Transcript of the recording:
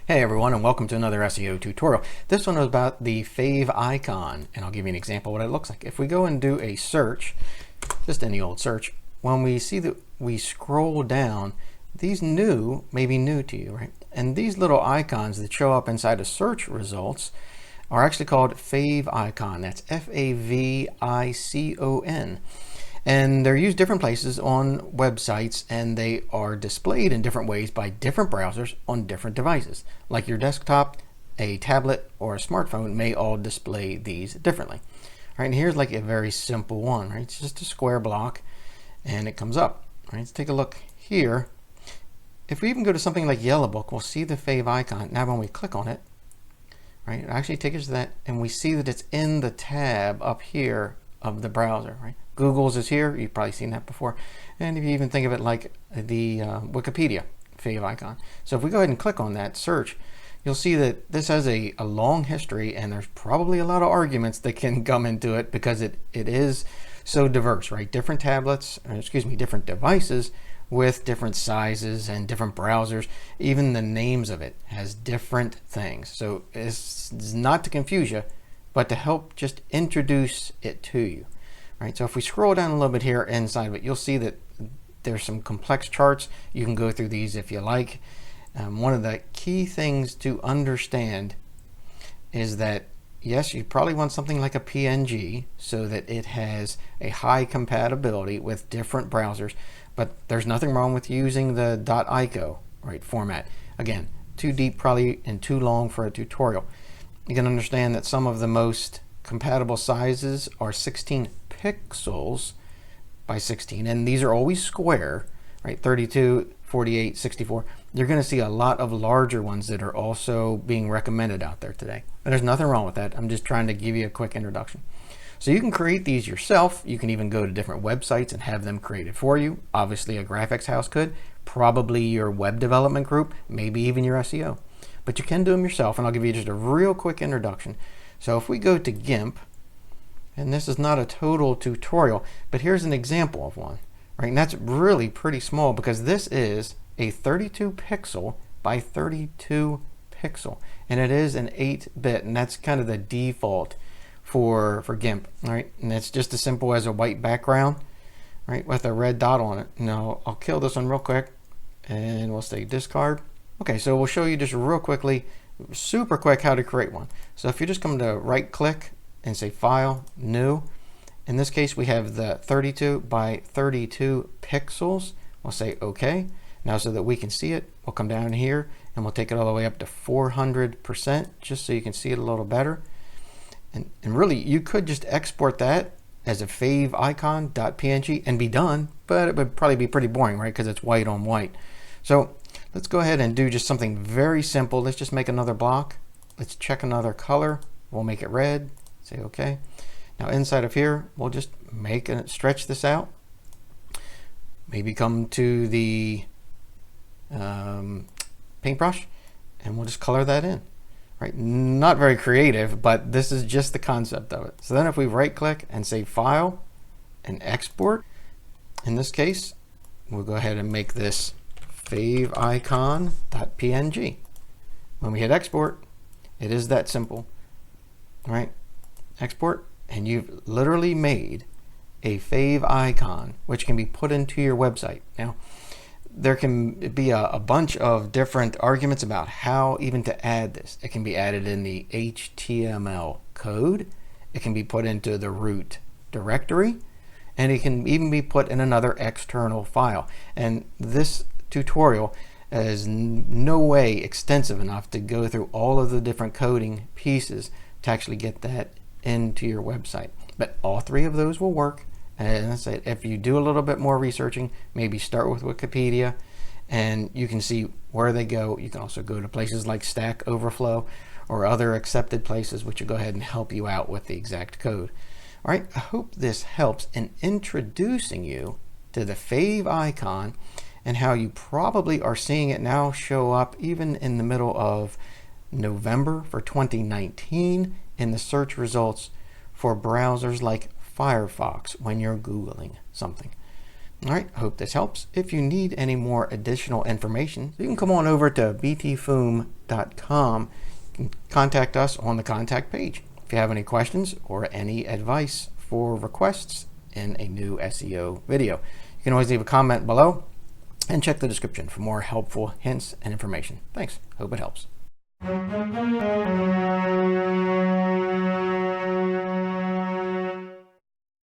Hey everyone, and welcome to another SEO tutorial. This one is about the Favicon, and I'll give you an example of what it looks like. If we go and do a search, just any old search, when we see that we scroll down, these may be new to you, right? And these little icons that show up inside of search results are actually called Favicon. That's Favicon. And they're used different places on websites, and they are displayed in different ways by different browsers on different devices. Like your desktop, a tablet, or a smartphone may all display these differently. All right, and here's like a very simple one, right? It's just a square block and it comes up. All right, let's take a look here. If we even go to something like Yellow Book, we'll see the Favicon. Now when we click on it, right, it actually takes us to that, and we see that it's in the tab up here of the browser, right? Google's is here, you've probably seen that before. And if you even think of it like the Wikipedia Favicon. So if we go ahead and click on that search, you'll see that this has a long history, and there's probably a lot of arguments that can come into it because it is so diverse, right? Different tablets, different devices with different sizes and different browsers. Even the names of it has different things. So it's not to confuse you, but to help just introduce it to you. Right, so if we scroll down a little bit here inside of it, you'll see that there's some complex charts. You can go through these if you like. One of the key things to understand is that, yes, you probably want something like a PNG so that it has a high compatibility with different browsers, but there's nothing wrong with using the .ico, right, format. Again, too deep probably and too long for a tutorial. You can understand that some of the most compatible sizes are 16 pixels by 16, and these are always square, right? 32, 48, 64. You're going to see a lot of larger ones that are also being recommended out there today. And there's nothing wrong with that. I'm just trying to give you a quick introduction. So you can create these yourself. You can even go to different websites and have them created for you. Obviously a graphics house could, probably your web development group, maybe even your SEO. But you can do them yourself, and I'll give you just a real quick introduction. So if we go to GIMP, and this is not a total tutorial, but here's an example of one, right? And that's really pretty small because this is a 32 pixel by 32 pixel, and it is an 8-bit, and that's kind of the default for GIMP, right? And it's just as simple as a white background, right, with a red dot on it. Now I'll kill this one real quick, and we'll say discard. Okay, so we'll show you just real quickly, super quick, how to create one. So if you just come to right click and say File, New. In this case, we have the 32 by 32 pixels. We'll say OK. Now so that we can see it, we'll come down here and we'll take it all the way up to 400%, just so you can see it a little better. And really, you could just export that as a favicon.png and be done, but it would probably be pretty boring, right? Because it's white on white. So let's go ahead and do just something very simple. Let's just make another block. Let's check another color. We'll make it red. Say OK. Now inside of here, we'll just stretch this out. Maybe come to the paintbrush, and we'll just color that in. Right? Not very creative, but this is just the concept of it. So then if we right click and say File and Export, in this case, we'll go ahead and make this favicon.png. When we hit export, it is that simple. All right, export, and you've literally made a favicon, which can be put into your website. Now, there can be a bunch of different arguments about how even to add this. It can be added in the HTML code. It can be put into the root directory, and it can even be put in another external file. And this tutorial is no way extensive enough to go through all of the different coding pieces to actually get that into your website. But all three of those will work. And I said, if you do a little bit more researching, maybe start with Wikipedia, and you can see where they go. You can also go to places like Stack Overflow or other accepted places, which will go ahead and help you out with the exact code. All right, I hope this helps in introducing you to the Favicon and how you probably are seeing it now show up even in the middle of November for 2019 in the search results for browsers like Firefox when you're Googling something. All right, hope this helps. If you need any more additional information, you can come on over to BTFOOM.com. You can contact us on the contact page. If you have any questions or any advice for requests in a new SEO video, you can always leave a comment below and check the description for more helpful hints and information. Thanks. Hope it helps.